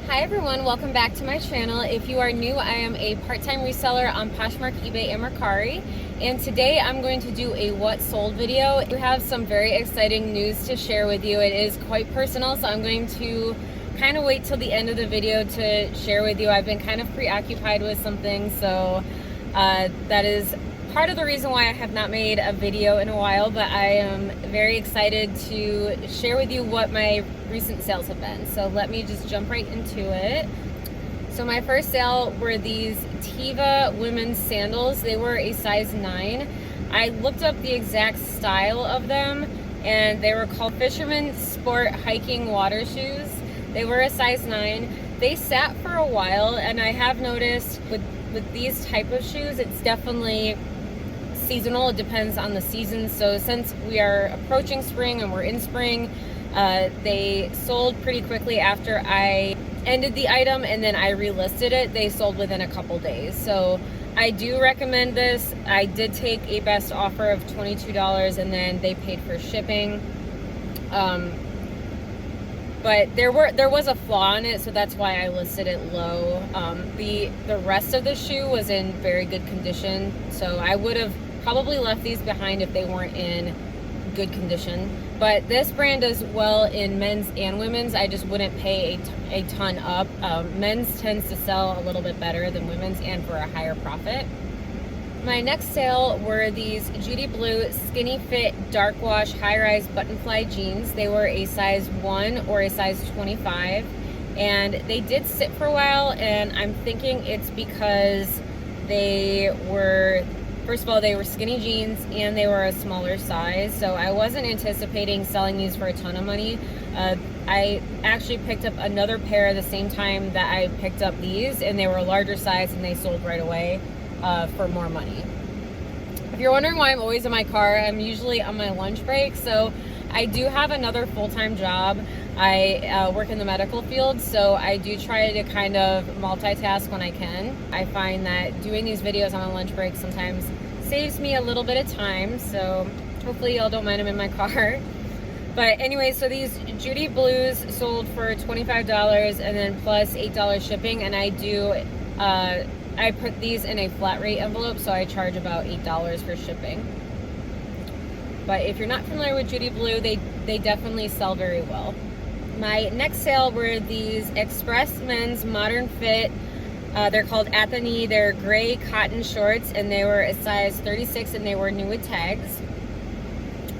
Hi everyone, welcome back to my channel. If you are new, I am a part-time reseller on Poshmark, eBay, and Mercari. And today I'm going to do a what sold video. We have some very exciting news to share with you. It is quite personal, so I'm going to kind of wait till the end of the video to share with you. I've been kind of preoccupied with some things, so that is part of the reason why I have not made a video in a while, but I am very excited to share with you what my recent sales have been. So let me just jump right into it. So my first sale were these Tiva women's sandals. They were a size 9. I looked up the exact style of them, and they were called Fisherman Sport Hiking Water Shoes. They were a size 9. They sat for a while, and I have noticed with these type of shoes, it's definitely seasonal. It depends on the season. So since we are approaching spring and we're in spring, they sold pretty quickly after I ended the item, and then I relisted it. They sold within a couple days. So I do recommend this. I did take a best offer of $22, and then they paid for shipping. But there was a flaw in it, so that's why I listed it low. The rest of the shoe was in very good condition, so I would have probably left these behind if they weren't in good condition. But this brand does well in men's and women's. I just wouldn't pay a ton up. Men's tends to sell a little bit better than women's and for a higher profit. My next sale were these Judy Blue Skinny Fit Dark Wash High Rise Button Fly Jeans. They were a size 1 or a size 25, and they did sit for a while, and I'm thinking it's because they were, first of all, they were skinny jeans and they were a smaller size, so I wasn't anticipating selling these for a ton of money. I actually picked up another pair at the same time that I picked up these, and they were a larger size, and they sold right away for more money. If you're wondering why I'm always in my car, I'm usually on my lunch break. So I do have another full-time job. I work in the medical field, so I do try to kind of multitask when I can. I find that doing these videos on a lunch break sometimes saves me a little bit of time, so hopefully y'all don't mind I'm in my car. But anyway, so these Judy Blues sold for $25 and then plus $8 shipping, and I put these in a flat rate envelope, so I charge about $8 for shipping. But if you're not familiar with Judy Blue, they definitely sell very well. My next sale were these Express Men's Modern Fit. They're called At the Knee. They're gray cotton shorts, and they were a size 36, and they were new with tags.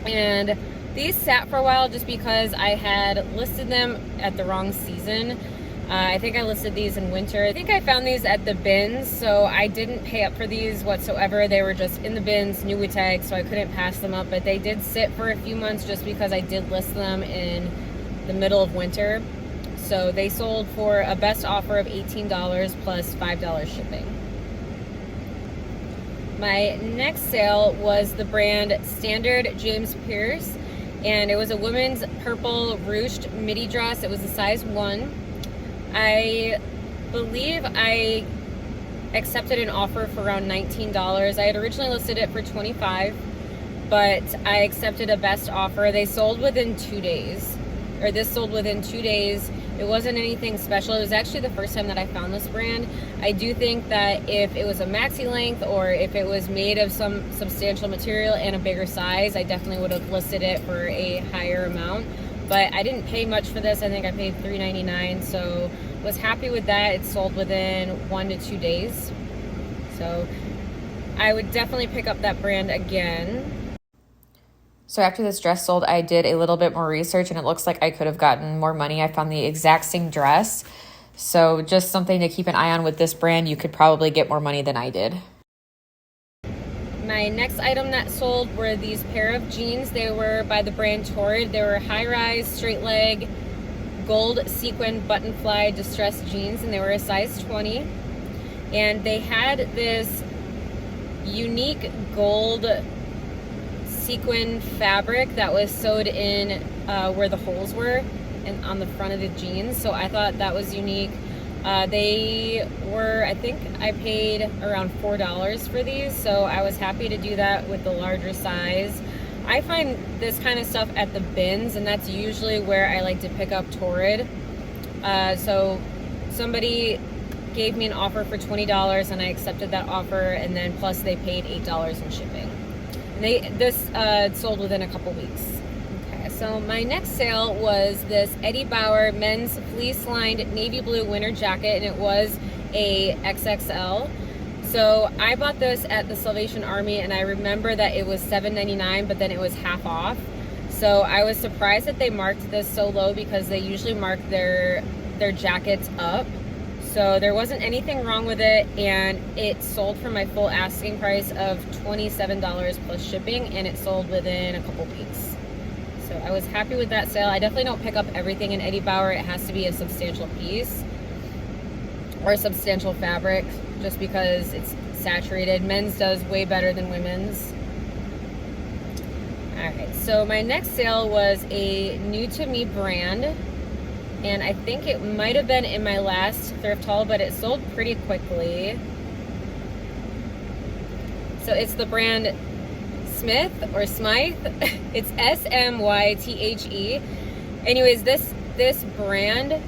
And these sat for a while just because I had listed them at the wrong season. I think I listed these in winter. I think I found these at the bins, so I didn't pay up for these whatsoever. They were just in the bins, new with tags, so I couldn't pass them up. But they did sit for a few months just because I did list them in the middle of winter. So they sold for a best offer of $18 plus $5 shipping. My next sale was the brand Standard James Pierce, and it was a women's purple ruched midi dress. It was a size 1. I believe I accepted an offer for around $19. I had originally listed it for $25, but I accepted a best offer. They sold within 2 days, or this sold within 2 days. It wasn't anything special. It was actually the first time that I found this brand. I do think that if it was a maxi length or if it was made of some substantial material and a bigger size, I definitely would have listed it for a higher amount. But I didn't pay much for this. I think I paid $3.99, so was happy with that. It sold within 1 to 2 days. So I would definitely pick up that brand again. So after this dress sold, I did a little bit more research, and it looks like I could have gotten more money. I found the exact same dress. So just something to keep an eye on with this brand. You could probably get more money than I did. My next item that sold were these pair of jeans. They were by the brand Torrid. They were high-rise, straight-leg, gold sequin button-fly distressed jeans, and they were a size 20. And they had this unique gold sequin fabric that was sewed in where the holes were and on the front of the jeans. So I thought that was unique. They were, I think I paid around $4 for these, so I was happy to do that with the larger size. I find this kind of stuff at the bins, and that's usually where I like to pick up Torrid. So somebody gave me an offer for $20 and I accepted that offer, and then plus they paid $8 in shipping. And this sold within a couple weeks. Okay, so my next sale was this Eddie Bauer men's fleece lined navy blue winter jacket, and it was a XXL. So I bought this at the Salvation Army, and I remember that it was $7.99, but then it was half off. So I was surprised that they marked this so low, because they usually mark their jackets up. So there wasn't anything wrong with it, and it sold for my full asking price of $27 plus shipping, and it sold within a couple weeks. So I was happy with that sale. I definitely don't pick up everything in Eddie Bauer. It has to be a substantial piece or a substantial fabric, just because it's saturated. Men's does way better than women's. Alright, so my next sale was a new to me brand, and I think it might have been in my last thrift haul, but it sold pretty quickly. So it's the brand Smith or Smythe. It's SMYTHE. Anyways, this brand,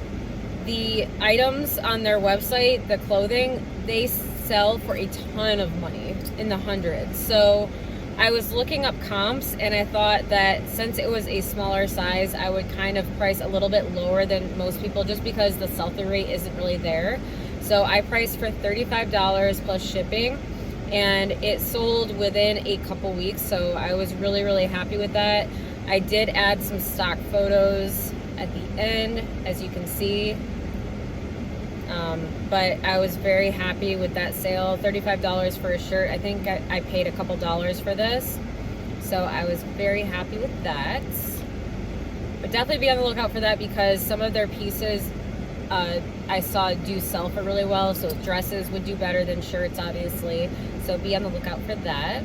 the items on their website, the clothing, they sell for a ton of money, in the hundreds. So I was looking up comps, and I thought that since it was a smaller size, I would kind of price a little bit lower than most people, just because the sell-through rate isn't really there. So I priced for $35 plus shipping, and it sold within a couple weeks. So I was really, really happy with that. I did add some stock photos at the end, as you can see. But I was very happy with that sale. $35 for a shirt. I think I paid a couple dollars for this. So I was very happy with that. But definitely be on the lookout for that, because some of their pieces I saw do sell for really well. So dresses would do better than shirts, obviously. So be on the lookout for that.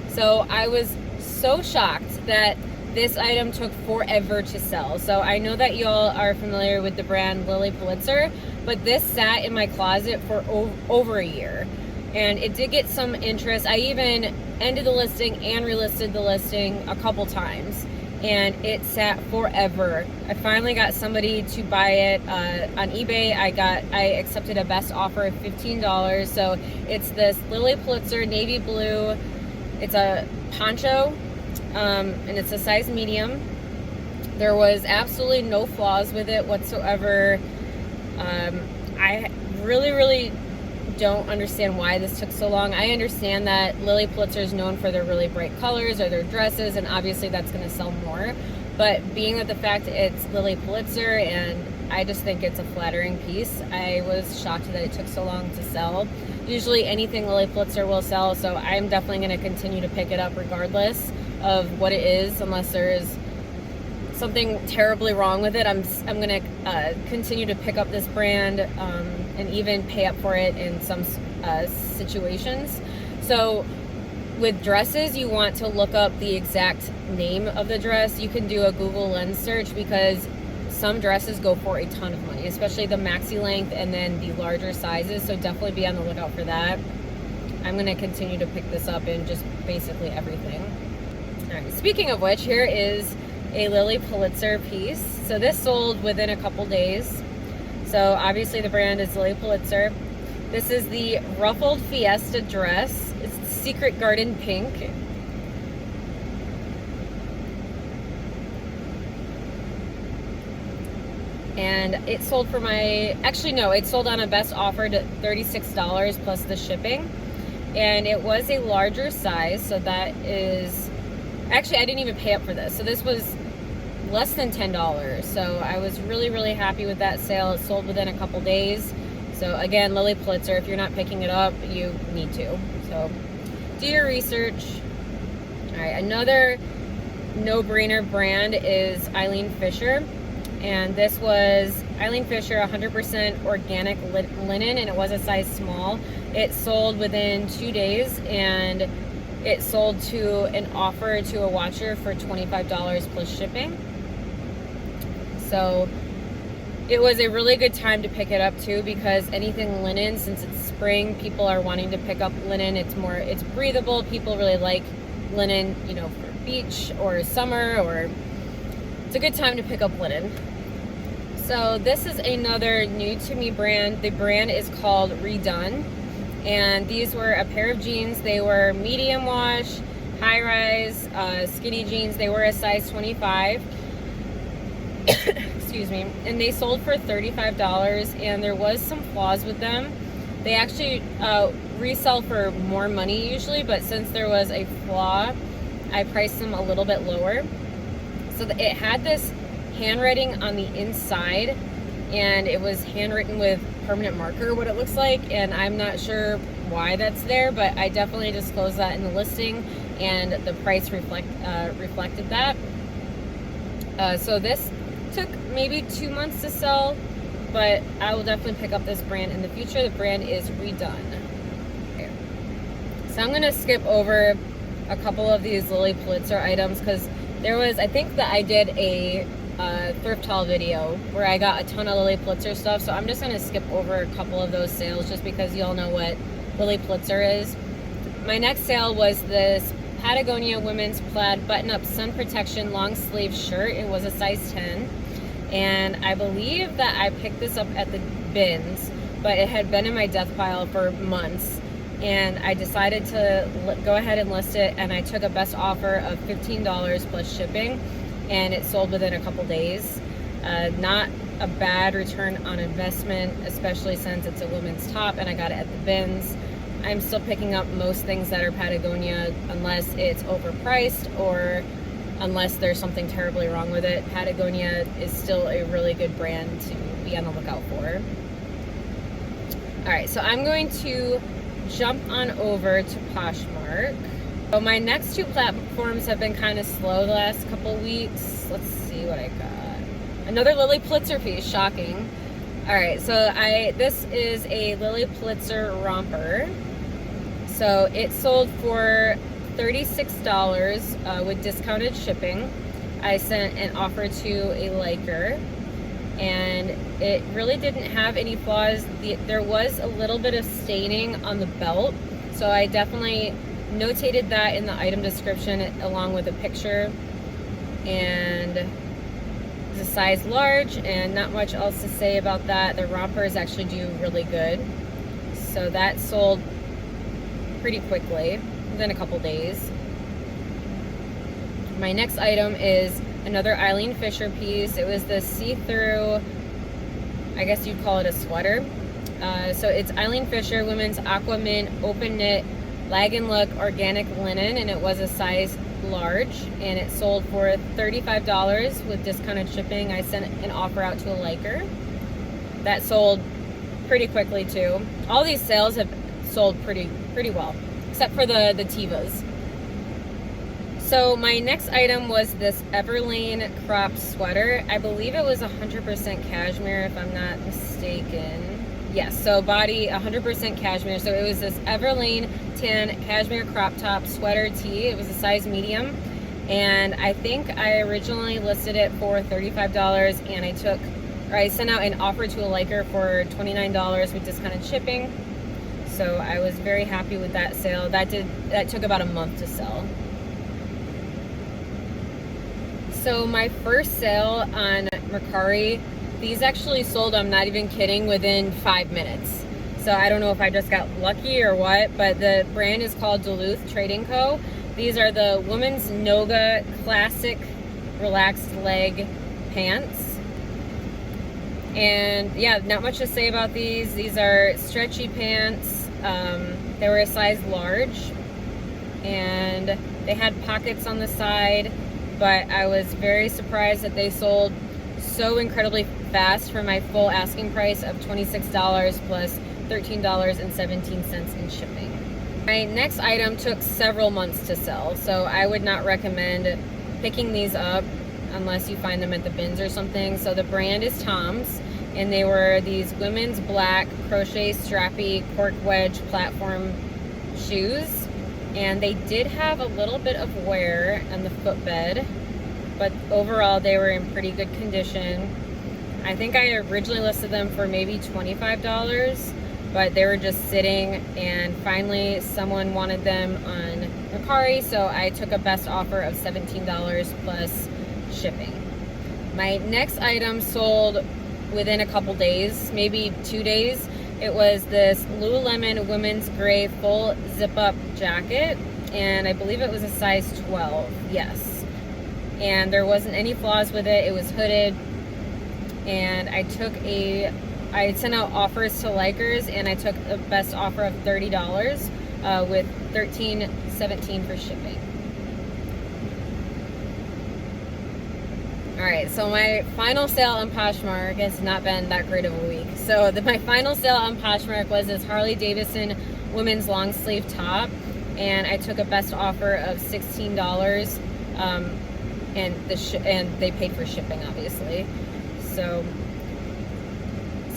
So I was so shocked that this item took forever to sell. So I know that y'all are familiar with the brand Lilly Pulitzer, but this sat in my closet for over a year, and it did get some interest. I even ended the listing and relisted the listing a couple times, and it sat forever. I finally got somebody to buy it on eBay. I accepted a best offer of $15. So it's this Lilly Pulitzer navy blue. It's a poncho. And it's a size medium. There was absolutely no flaws with it whatsoever. I really don't understand why this took so long. I understand that Lilly Pulitzer is known for their really bright colors or their dresses, and obviously that's going to sell more. But being that the fact it's Lilly Pulitzer, and I just think it's a flattering piece, I was shocked that it took so long to sell. Usually anything Lilly Pulitzer will sell, so I'm definitely going to continue to pick it up regardless of what it is, unless there is something terribly wrong with it. I'm going to continue to pick up this brand and even pay up for it in some situations. So with dresses, you want to look up the exact name of the dress. You can do a Google Lens search, because some dresses go for a ton of money, especially the maxi length and then the larger sizes. So definitely be on the lookout for that. I'm going to continue to pick this up in just basically everything. All right, speaking of which, here is a Lilly Pulitzer piece. So this sold within a couple days. So obviously the brand is Lilly Pulitzer. This is the ruffled Fiesta dress. It's the Secret Garden pink. And it sold for it sold on a best offer to $36 plus the shipping. And it was a larger size, so that is, actually I didn't even pay up for this. So this was less than $10. So I was really happy with that sale. It sold within a couple days. So again, Lilly Pulitzer, if you're not picking it up, you need to. So do your research. All right, another no-brainer brand is Eileen Fisher. And this was Eileen Fisher 100% organic linen, and it was a size small. It sold within 2 days, and it sold to an offer to a watcher for $25 plus shipping. So it was a really good time to pick it up too, because anything linen, since it's spring, people are wanting to pick up linen. It's breathable. People really like linen, for beach or summer, or it's a good time to pick up linen. So this is another new to me brand. The brand is called Redone, and these were a pair of jeans. They were medium wash, high rise, skinny jeans. They were a size 25. Excuse me. And they sold for $35, and there was some flaws with them. They actually resell for more money usually, but since there was a flaw, I priced them a little bit lower. So it had this handwriting on the inside, and it was handwritten with permanent marker, what it looks like, and I'm not sure why that's there, but I definitely disclosed that in the listing, and the price reflected that. So this took maybe 2 months to sell, but I will definitely pick up this brand in the future. The brand is Redone. Okay. So I'm going to skip over a couple of these Lily Pulitzer items because there was, I think that I did a thrift haul video where I got a ton of Lily Pulitzer stuff, so I'm just going to skip over a couple of those sales just because you all know what Lily Pulitzer is. My next sale was this Patagonia women's plaid button-up sun protection long sleeve shirt. It was a size 10, and I believe that I picked this up at the bins, but it had been in my death pile for months, and I decided to go ahead and list it, and I took a best offer of $15 plus shipping, and it sold within a couple days. Not a bad return on investment, especially since it's a women's top and I got it at the bins. I'm still picking up most things that are Patagonia unless it's overpriced or unless there's something terribly wrong with it. Patagonia is still a really good brand to be on the lookout for. All right, so I'm going to jump on over to Poshmark. So my next two platforms have been kind of slow the last couple weeks. Let's see what I got. Another Lily Pulitzer piece, shocking. All right, so this is a Lily Pulitzer romper. So it sold for $36 with discounted shipping. I sent an offer to a liker, and it really didn't have any flaws. There was a little bit of staining on the belt, so I definitely notated that in the item description along with a picture. And it's a size large, and not much else to say about that. The rompers actually do really good, so that sold pretty quickly within a couple days. My next item is another Eileen Fisher piece. It was the see-through, I guess you'd call it a sweater. So it's Eileen Fisher women's aqua mint open knit lag and look organic linen, and it was a size large, and it sold for $35 with discounted shipping. I sent an offer out to a liker. That sold pretty quickly too. All these sales have sold pretty well, except for the Tevas. So my next item was this Everlane cropped sweater. I believe it was 100% cashmere, if I'm not mistaken. Yes, so body 100% cashmere. So it was this Everlane tan cashmere crop top sweater tee. It was a size medium, and I think I originally listed it for $35, and I sent out an offer to a liker for $29 with discounted shipping. So I was very happy with that sale. That took about a month to sell. So my first sale on Mercari, these actually sold, I'm not even kidding, within 5 minutes. So I don't know if I just got lucky or what, but the brand is called Duluth Trading Co. These are the women's Noga classic relaxed leg pants. And yeah, not much to say about these. These are stretchy pants. They were a size large, and they had pockets on the side, but I was very surprised that they sold so incredibly fast for my full asking price of $26 plus $13.17 in shipping. My next item took several months to sell, so I would not recommend picking these up unless you find them at the bins or something. So the brand is Tom's, and they were these women's black crochet strappy cork wedge platform shoes, and they did have a little bit of wear on the footbed, but overall they were in pretty good condition. I think I originally listed them for maybe $25, but they were just sitting, and finally someone wanted them on Mercari, so I took a best offer of $17 plus shipping. My next item sold within a couple days, maybe 2 days. It was this Lululemon women's gray full zip-up jacket, and I believe it was a size 12, yes. And there wasn't any flaws with it. It was hooded, and I sent out offers to likers, and I took the best offer of $30 with $13.17 for shipping. All right, so my final sale on Poshmark has not been that great of a week. So my final sale on Poshmark was this Harley Davidson women's long sleeve top, and I took a best offer of $16, and they paid for shipping, obviously. So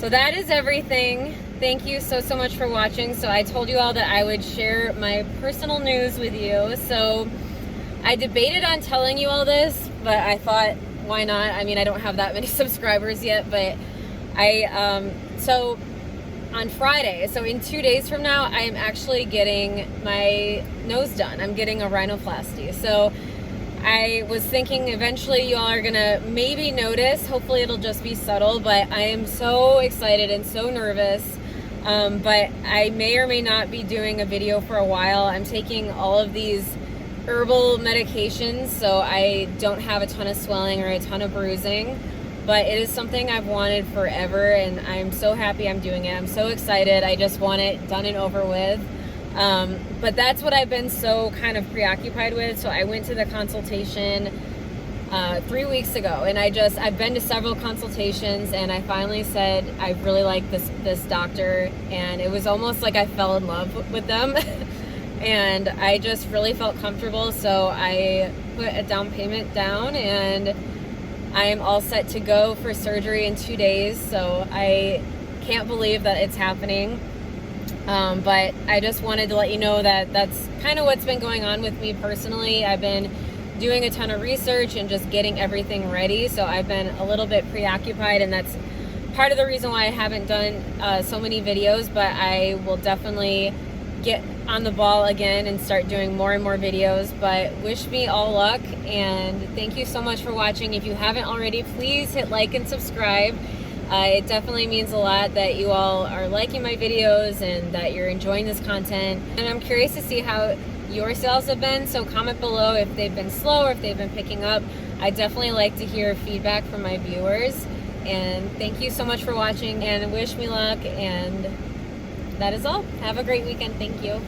that is everything. Thank you so much for watching. So I told you all that I would share my personal news with you. So I debated on telling you all this, but I thought, why not? I mean, I don't have that many subscribers yet, but so on Friday, so in 2 days from now, I am actually getting my nose done. I'm getting a rhinoplasty. So I was thinking eventually you all are gonna maybe notice, hopefully it'll just be subtle, but I am so excited and so nervous. But I may or may not be doing a video for a while. I'm taking all of these herbal medications, so I don't have a ton of swelling or a ton of bruising, but it is something I've wanted forever, and I'm so happy I'm doing it. I'm so excited. I just want it done and over with. But that's what I've been so kind of preoccupied with. So I went to the consultation 3 weeks ago, and I've been to several consultations, and I finally said I really like this doctor, and it was almost like I fell in love with them. And I just really felt comfortable, so I put a down payment down, and I am all set to go for surgery in 2 days. So I can't believe that it's happening. But I just wanted to let you know that that's kind of what's been going on with me personally. I've been doing a ton of research and just getting everything ready, so I've been a little bit preoccupied, and that's part of the reason why I haven't done so many videos. But I will definitely get on the ball again and start doing more and more videos. But wish me all luck, and thank you so much for watching. If you haven't already, please hit like and subscribe. It definitely means a lot that you all are liking my videos and that you're enjoying this content, and I'm curious to see how your sales have been. So comment below if they've been slow or if they've been picking up. I definitely like to hear feedback from my viewers. And thank you so much for watching, and wish me luck, and that is all. Have a great weekend. Thank you.